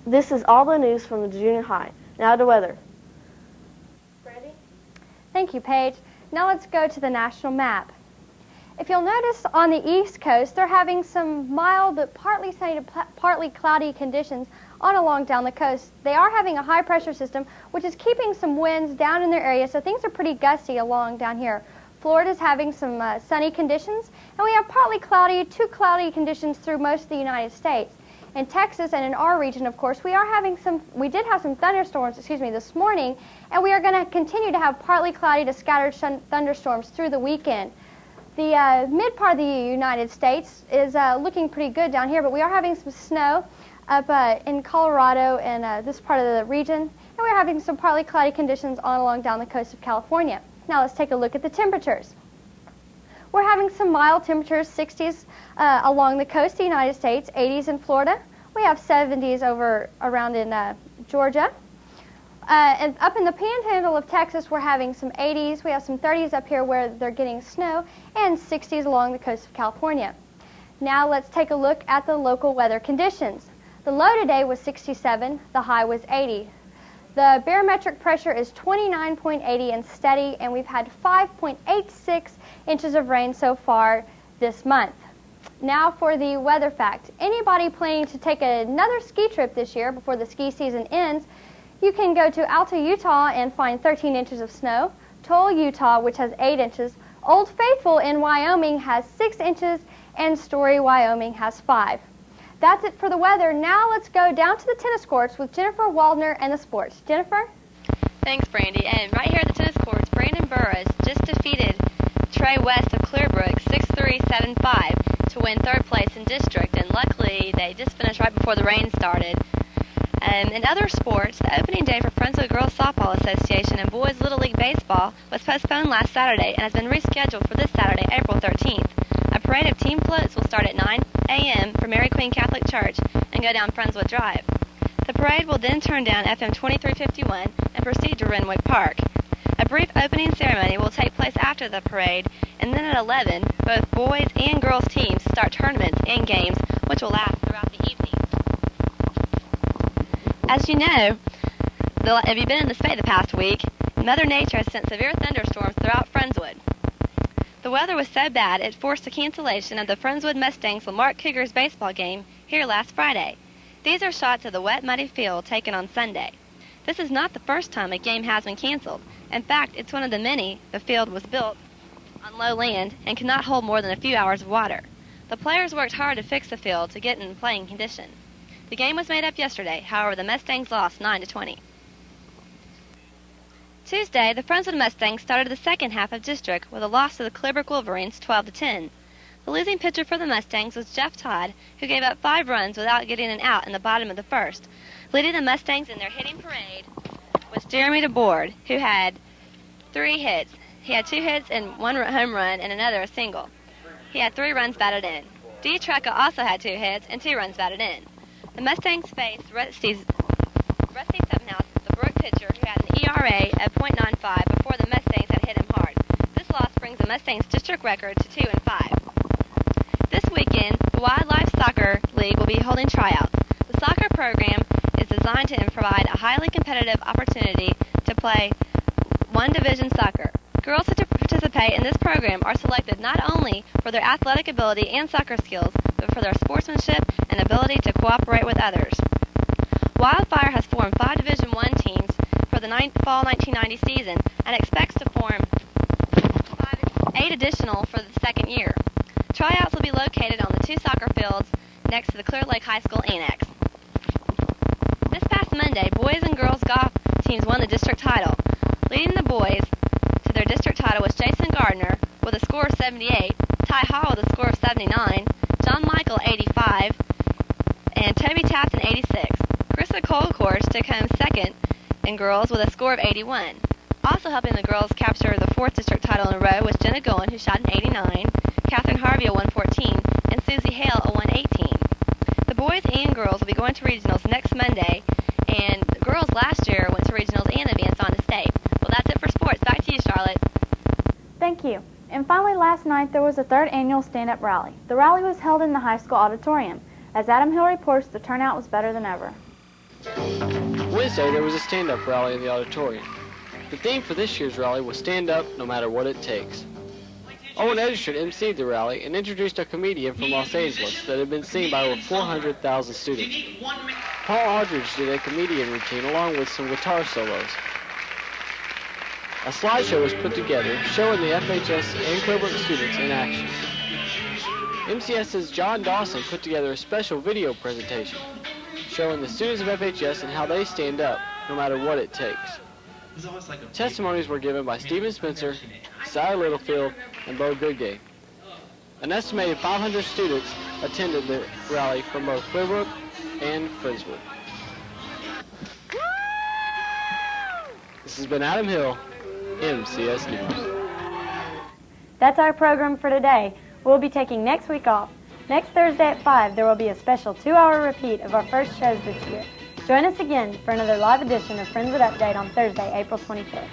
This is all the news from the junior high. Now to weather. Brandy? Thank you, Paige. Now let's go to the national map. If you'll notice on the east coast, they're having some mild but partly sunny to partly cloudy conditions on along down the coast. They are having a high pressure system, which is keeping some winds down in their area, so things are pretty gusty along down here. Florida's having some sunny conditions, and we have partly cloudy to cloudy conditions through most of the United States. In Texas and in our region, of course, we did have some thunderstorms, this morning, and we are going to continue to have partly cloudy to scattered thunderstorms through the weekend. The mid part of the United States is looking pretty good down here, but we are having some snow up in Colorado and this part of the region, and we're having some partly cloudy conditions on along down the coast of California. Now let's take a look at the temperatures. We're having some mild temperatures, 60s along the coast of the United States, 80s in Florida. We have 70s around in Georgia. And up in the panhandle of Texas, we're having some 80s. We have some 30s up here where they're getting snow, and 60s along the coast of California. Now let's take a look at the local weather conditions. The low today was 67. The high was 80. The barometric pressure is 29.80 and steady, and we've had 5.86 inches of rain so far this month. Now for the weather fact. Anybody planning to take another ski trip this year before the ski season ends, you can go to Alta, Utah and find 13 inches of snow, Toll, Utah, which has 8 inches, Old Faithful in Wyoming has 6 inches, and Story, Wyoming has 5. That's it for the weather. Now let's go down to the tennis courts with Jennifer Waldner and the sports. Jennifer? Thanks, Brandy. And right here at the tennis courts, Brandon Burris just defeated Trey West of Clearbrook 6-3, 7-5 to win third place in district. And luckily, they just finished right before the rain started. In other sports, the opening day for Friendswood Girls Softball Association and Boys Little League Baseball was postponed last Saturday and has been rescheduled for this Saturday, April 13th. A parade of team floats will start at 9 a.m. from Mary Queen Catholic Church and go down Friendswood Drive. The parade will then turn down FM 2351 and proceed to Renwick Park. A brief opening ceremony will take place after the parade, and then at 11, both boys and girls teams start tournaments and games, which will last throughout the evening. As you know, if you've been in the state the past week, Mother Nature has sent severe thunderstorms throughout Friendswood. The weather was so bad it forced a cancellation of the Friendswood Mustangs Lamarck Cougars baseball game here last Friday. These are shots of the wet, muddy field taken on Sunday. This is not the first time a game has been canceled. In fact, it's one of the many. The field was built on low land and could not hold more than a few hours of water. The players worked hard to fix the field to get in playing condition. The game was made up yesterday, however the Mustangs lost 9-20. Tuesday, the Friendswood Mustangs started the second half of district with a loss to the Clearbrook Wolverines 12-10. The losing pitcher for the Mustangs was Jeff Todd, who gave up 5 runs without getting an out in the bottom of the first. Leading the Mustangs in their hitting parade was Jeremy DeBoard, who had 3 hits. He had 2 hits and 1 home run and another a single. He had 3 runs batted in. D. Trucka also had 2 hits and 2 runs batted in. The Mustangs faced Rusty Suttonhouse, the Brook pitcher, who had an ERA of .95 before the Mustangs had hit him hard. This loss brings the Mustangs' district record to 2-5. This weekend, the Wildlife Soccer League will be holding tryouts. The soccer program is designed to provide a highly competitive opportunity to play one-division soccer. Girls who participate in this program are selected not only for their athletic ability and soccer skills, but for their sportsmanship and ability to cooperate with others. Wildfire has formed 5 Division I teams for the fall 1990 season and expects to form 8 additional for the second year. Tryouts will be located on the 2 soccer fields next to the Clear Lake High School Annex. This past Monday, boys and girls golf teams won the district title. Leading the boys to their district title was Jason Gardner with a score of 78, Ty Hall with a score of 79, John Michael 85, and Toby Tapton 86. Krista Colcourt took home second in girls with a score of 81. Also helping the girls capture the 4th district title in a row was Jenna Goen, who shot an 89, Catherine Harvey a 114, and Susie Hale a 118. The boys and girls will be going to regionals next Monday, and the girls last year went to regionals and advanced on to state. Well, that's it for sports. Back to you, Charlotte. Thank you. And finally, last night there was a 3rd annual stand-up rally. The rally was held in the high school auditorium. As Adam Hill reports, the turnout was better than ever. Wednesday, there was a stand-up rally in the auditorium. The theme for this year's rally was Stand Up No Matter What It Takes. Owen Edgerton emceed the rally and introduced a comedian from Los Angeles that had been seen by over 400,000 students. Paul Aldridge did a comedian routine along with some guitar solos. A slideshow was put together showing the FHS and Clearbrook students in action. MCS's John Dawson put together a special video presentation showing the students of FHS and how they stand up no matter what it takes. Testimonies were given by Stephen Spencer, Sally Littlefield, and Bo Goodgame. An estimated 500 students attended the rally from both Clearbrook and Friendswood. This has been Adam Hill, MCS News. That's our program for today. We'll be taking next week off. Next Thursday at 5, there will be a special 2-hour repeat of our first shows this year. Join us again for another live edition of Friendswood Update on Thursday, April 25th.